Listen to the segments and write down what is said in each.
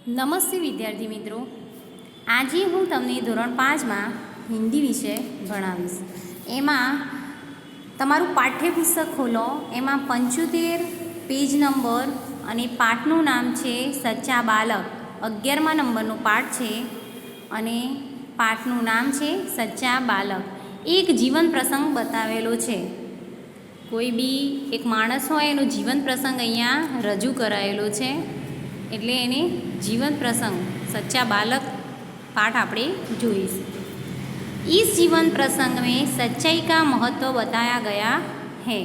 નમસ્તે વિદ્યાર્થી મિત્રો, આજે હું તમને ધોરણ 5માં હિન્દી વિશે ભણાવીશ. એમાં તમારું પાઠ્યપુસ્તક ખોલો, એમાં 75 પેજ નંબર અને પાઠનું નામ છે સચ્ચા બાલક. 11મા નંબરનો પાઠ છે અને પાઠનું નામ છે સચ્ચા બાલક. એક જીવન પ્રસંગ બતાવેલો છે. કોઈ બી એક માણસ હોય એનો જીવન પ્રસંગ અહીંયા રજૂ કરાયેલો છે, એટલે એને जीवन प्रसंग सच्चा बालक पाठ આપણે જોઈશું. इस जीवन प्रसंग में सच्चाई का महत्व बताया गया है.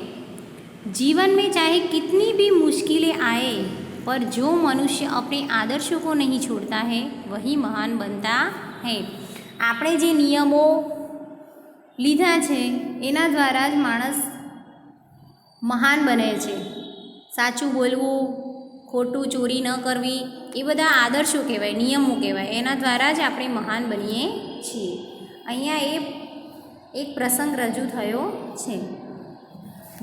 जीवन में चाहे कितनी भी मुश्किलें आए, पर जो मनुष्य अपने आदर्शों को नहीं छोड़ता है वही महान बनता है. આપણે જે નિયમો લીધા છે એના દ્વારા જ માણસ મહાન બને છે. સાચું બોલવું, ખોટું ચોરી ન કરવી, એ બધા આદર્શો કહેવાય, નિયમો કહેવાય. એના દ્વારા જ આપણે મહાન બનીએ છીએ. અહીંયા એક પ્રસંગ રજૂ થયો છે.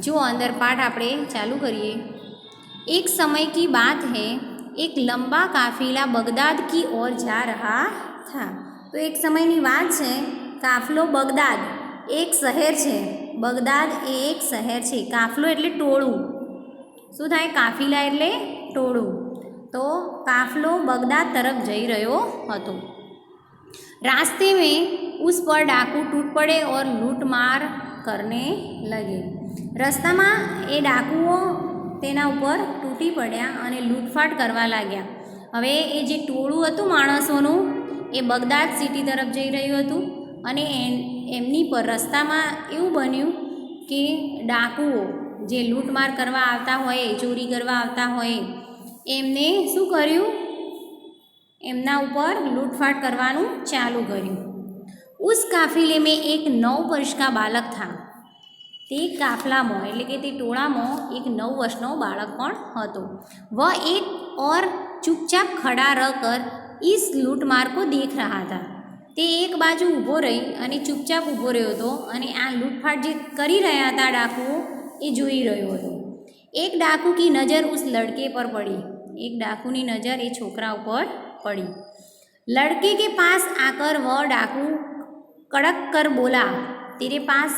જો અંદર પાઠ આપણે ચાલુ કરીએ. एक समय की बात है, एक लंबा काफिला बगदाद की ओर जा रहा था. तो एक समयની વાત છે, કાફલો બગદાદ એક શહેર છે. બગદાદ એ એક શહેર છે. કાફલો એટલે ટોળું. શું થાય? કાફિલા એટલે ટોળું. तो काफलो बगदाद तरफ जई रह्यो हतो. रास्ते में उस पर डाकू टूट पड़े और लूट मार करने लगे. रस्ताમાં એ ડાકુઓ તેના ઉપર તૂટી પડ્યા અને લૂંટફાટ કરવા લાગ્યા. હવે એ જે ટોળું હતું માણસોનું એ બગદાદ સિટી તરફ જઈ રહ્યું હતું અને એમની પર રસ્તામાં એવું બન્યું કે ડાકુઓ જે લૂંટમાર કરવા આવતા હોય, ચોરી કરવા આવતા હોય, એમને શું કર્યું? એમના ઉપર લૂંટફાટ કરવાનું ચાલુ કર્યું. ઉસ કાફિલે મેં એક 9 વર્ષ કા બાલક થા. તે કાફલામાં એટલે કે તે ટોળામાં એક 9 વર્ષનો બાળક પણ હતો. વહ એક ઓર ચૂપચાપ ખડા રહકર ઇસ લૂંટમાર કો દેખ રહા થા. તે એક બાજુ ઊભો રહી અને ચૂપચાપ ઊભો રહ્યો હતો અને આ લૂંટફાટ જે કરી રહ્યા હતા ડાકુઓ એ જોઈ રહ્યો હતો. એક ડાકુ કી નજર ઉસ લડકે પર પડી. एक डाकू की नज़र ये छोकरा ऊपर पड़ी. लड़के के पास आकर वह डाकू कड़क कर बोला, तेरे पास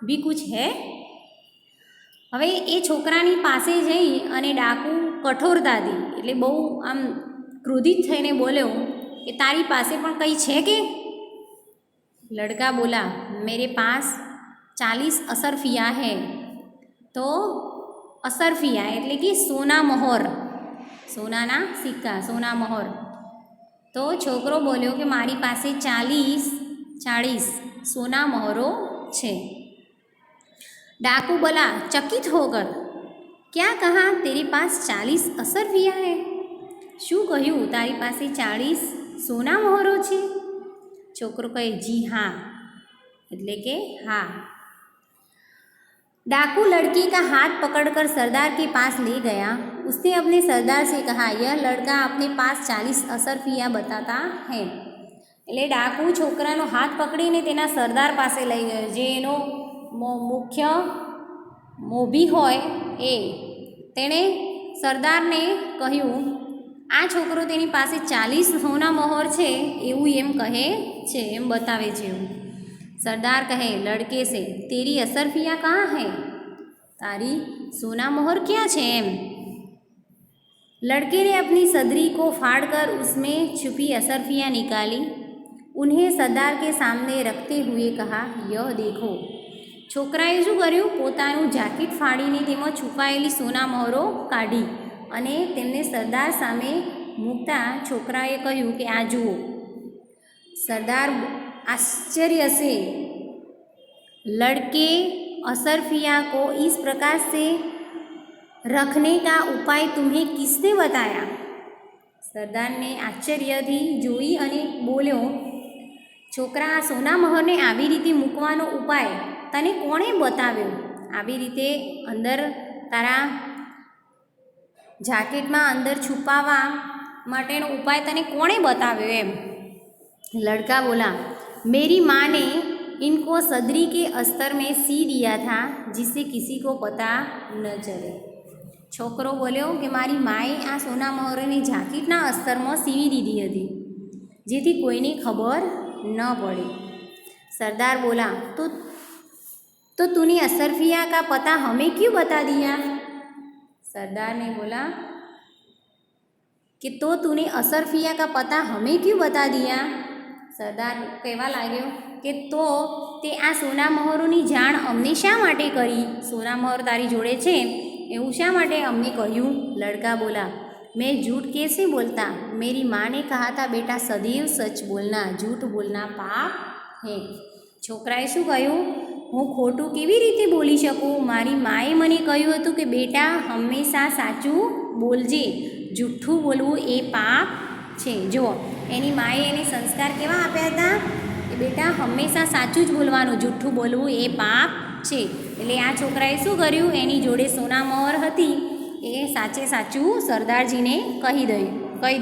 भी कुछ है? હવે એ છોકરાની પાસે જઈ અને ડાકુ કઠોરતાથી એટલે બહુ આમ ક્રોધિત થઈને બોલ્યો કે તારી પાસે પણ કંઈ છે કે? લડકા બોલા, મેરે પાસ 40 असरफिया है. તો असरफिया એટલે કે સોના મહોર, સોનાના સિક્કા, સોના મહોર. તો છોકરો બોલ્યો કે મારી પાસે 40 સોના મહોરો છે. ડાકू बोला चकित होकर, क्या कहा? तेरे पास 40 असरफिया है. શું કહ્યું? તારી પાસે 40 સોના મહોરો છે? છોકરો કહે, જી હા, એટલે કે હા. डाकू लड़की का हाथ पकड़कर सरदार के पास ले गया. उसने अपने सरदार से कहा, यह लड़का अपने पास 40 असरफिया बताता है. એટલે ડાકુ છોકરાનો હાથ પકડીને તેના સરદાર પાસે લઈ ગયો. જે એનો મુખ્ય મોભી હોય એ તેણે સરદારને કહ્યું, આ છોકરો તેની પાસે 40 સોના મહોર છે એવું એમ કહે છે, એમ બતાવે છે એવું. सरदार कहे लड़के से, तेरी असरफिया कहाँ है? तारी सोना मोहर क्या है? एम. लड़के ने अपनी सदरी को फाड़कर उसमें छुपी असरफिया निकाली. उन्हें सरदार के सामने रखते हुए कहा, यह देखो. છોકરાએ શું કર્યું? પોતાનું જાકીટ ફાડીને તેમાં છુપાયેલી સોના મોહરો કાઢી અને તેમને સરદાર સામે મૂકતા છોકરાએ કહ્યું કે આ જુઓ. सरदार आश्चर्य से लड़के असरफिया को इस प्रकार से रखने का उपाय तुम्हें किसने बताया? सरदार ने आश्चर्यથી જોઈ અને બોલ્યો, છોકરા, આ સોના મહોરને આવી રીતે મૂકવાનો ઉપાય તને કોણે બતાવ્યો? આવી રીતે અંદર તારા જાકેટમાં અંદર છુપાવવા માટેનો ઉપાય તને કોણે બતાવ્યો? એમ. लड़का बोला, मेरी माँ ने इनको सदरी के अस्तर में सी दिया था जिससे किसी को पता न चले. છોકરો બોલ્યો કે મારી માએ આ સોના મહોરની જાકીટના અસ્તરમાં સીવી દીધી હતી, જેથી કોઈને ખબર ન પડે. सरदार बोला, तो तूने असरफिया का पता हमें क्यों बता दिया? सरदार ने बोला कि तो तूने असरफिया का पता हमें क्यों बता दिया? सरदार कहेवा लाग्यो कि तो ते आ सोना મહોરોની જાણ અમને શા માટે કરી? સોના મહોર તારી જોડે છે એવું શા માટે અમને કહ્યું? लड़का बोला, मैं झूठ कैसे बोलता? मेरी माँ ने कहा था बेटा सदैव सच बोलना, झूठ बोलना पाप है. છોકરાએ શું કહ્યું? હું ખોટું કેવી રીતે બોલી શકું? મારી માએ મને કહ્યું હતું કે બેટા હંમેશા સાચું બોલજે, જૂઠું બોલવું એ પાપ છે. જુઓ, એની માએ એને સંસ્કાર કેવા આપ્યા હતા કે બેટા હંમેશા સાચું જ બોલવાનું, જૂઠું બોલવું એ પાપ છે. એટલે આ છોકરાએ શું કર્યું? એની જોડે સોના મહોર હતી એ સાચે સાચું સરદારજીને કહી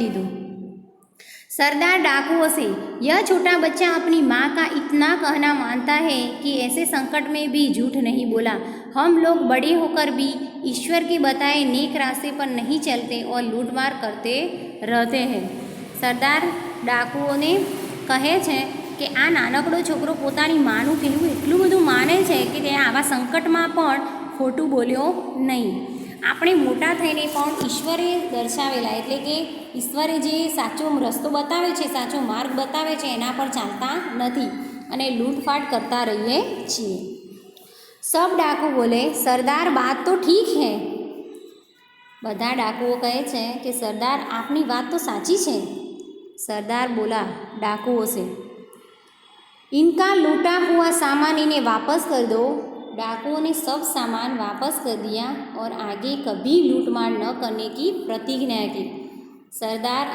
દીધું. सरदार डाकुओं से, यह छोटा बच्चा अपनी माँ का इतना कहना मानता है कि ऐसे संकट में भी झूठ नहीं बोला. हम लोग बड़े होकर भी ईश्वर के बताए नेक रास्ते पर नहीं चलते और लूटमार करते रहते हैं. સરદાર ડાકુઓને કહે છે કે આ નાનકડો છોકરો પોતાની માનું કહેવું એટલું બધું માને છે કે તે આવા સંકટમાં પણ ખોટું બોલ્યો નહીં. આપણે મોટા થઈને પણ ઈશ્વરે દર્શાવેલા એટલે કે ઈશ્વરે જે સાચો રસ્તો બતાવે છે, સાચો માર્ગ બતાવે છે એના પર ચાલતા નથી અને લૂંટફાટ કરતા રહીએ છીએ. સબ ડાકુ બોલે, સરદાર બાત તો ઠીક હૈ. બધા ડાકુઓ કહે છે કે સરદાર આપની વાત તો સાચી છે. સરદાર બોલા डाकुओं से, इनका लूटा हुआ सामान इन्हें वापस कर दो. डाकुओं ने सब सामान वापस कर दिया और आगे कभी लूटमार न करने की प्रतिज्ञा की. સરદાર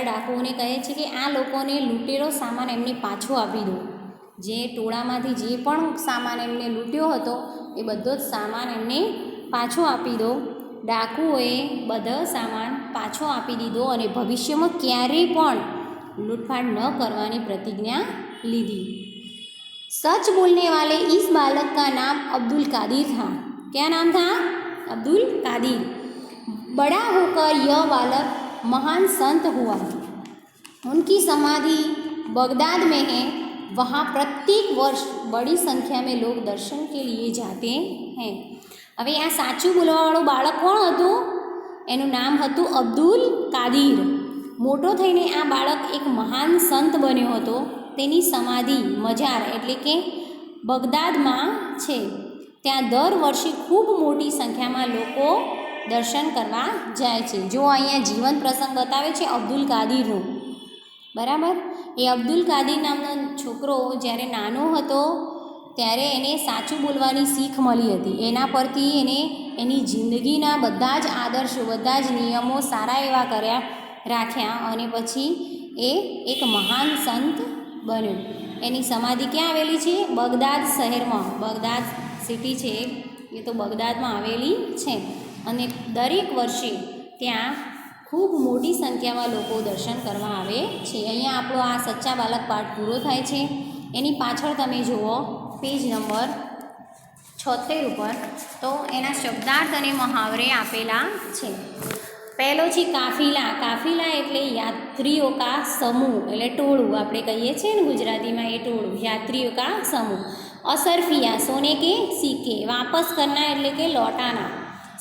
ડાકુઓને કહે છે કે આ લોકોને લૂંટેલો સામાન એમને પાછો આપી દો. જે ટોળામાંથી જે પણ સામાન એમને લૂંટ્યો હતો એ બધો જ સામાન એમને પાછો આપી દો. ડાકુઓએ બધો સામાન પાછો આપી દીધો અને ભવિષ્યમાં ક્યારેય પણ લૂંટફાટ ન કરવાની પ્રતિજ્ઞા લીધી. सच बोलने वाले इस बालक का नाम अब्दुल कादिर था. क्या नाम था? अब्दुल कादिर. बड़ा होकर यह बालक महान संत हुआ. उनकी समाधि बगदाद में है. वहाँ प्रत्येक वर्ष बड़ी संख्या में लोग दर्शन के लिए जाते हैं. હવે આ સાચું બોલવાવાળો બાળક કોણ હતું? એનું નામ હતું અબ્દુલ કાદિર. મોટો થઈને આ બાળક એક મહાન સંત બન્યો હતો. તેની સમાધિ મજાર એટલે કે બગદાદમાં છે. ત્યાં દર વર્ષે ખૂબ મોટી સંખ્યામાં લોકો દર્શન કરવા જાય છે. જો અહીંયા જીવન પ્રસંગ બતાવે છે અબ્દુલ કાદિરનો, બરાબર. એ અબ્દુલ કાદિર નામનો છોકરો જ્યારે નાનો હતો ત્યારે એને સાચું બોલવાની શીખ મળી હતી. એના પરથી એને એની જિંદગીના બધા જ આદર્શો, બધા જ નિયમો સારા એવા રાખ્યા અને પછી એ એક મહાન સંત બન્યો. એની સમાધિ ક્યાં આવેલી છે? બગદાદ શહેરમાં. બગદાદ સિટી છે એ તો બગદાદમાં આવેલી છે અને દરેક વર્ષે ત્યાં ખૂબ મોટી સંખ્યામાં લોકો દર્શન કરવા આવે છે. અહીંયા આપણો આ સચ્ચા બાલક પાઠ પૂરો થાય છે. એની પાછળ તમે જુઓ પેજ નંબર 76 ઉપર, તો એના શબ્દાર્થ અને મહાવરે આપેલા છે. પહેલો છે કાફિલા. કાફિલા એટલે યાત્રીઓ કા સમૂહ, એટલે ટોળું આપણે કહીએ છીએ ને ગુજરાતીમાં, એ ટોળું, યાત્રીઓ કા સમૂહ. असरफिया सोने के सिक्के. वापस करना એટલે કે લौटाना.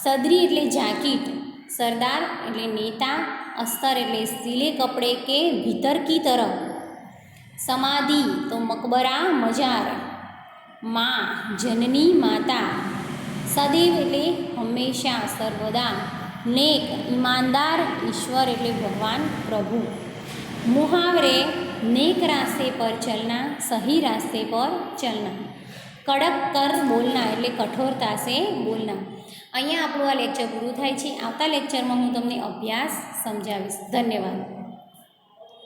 सदरी એટલે જાકીટ. सरदार એટલે नेता. अस्तर એટલે सिले कपड़े के भीतर की तरफ. समाधि तो मकबरा, मजार. माँ जननी माता. सदैव એટલે હંમેશા, સર્વદા. नेक ईमानदार, ईश्वर એટલે भगवान प्रभु. मुहावरे नेक रास्ते पर चलना, सही रास्ते पर चलना. कड़क कर बोलना એટલે કઠોરતા से बोलना. અહીંયા આપણું આ લેક્ચર પૂરું થાય છે. આવતા લેક્ચરમાં હું તમને અભ્યાસ સમજાવીશ. ધન્યવાદ.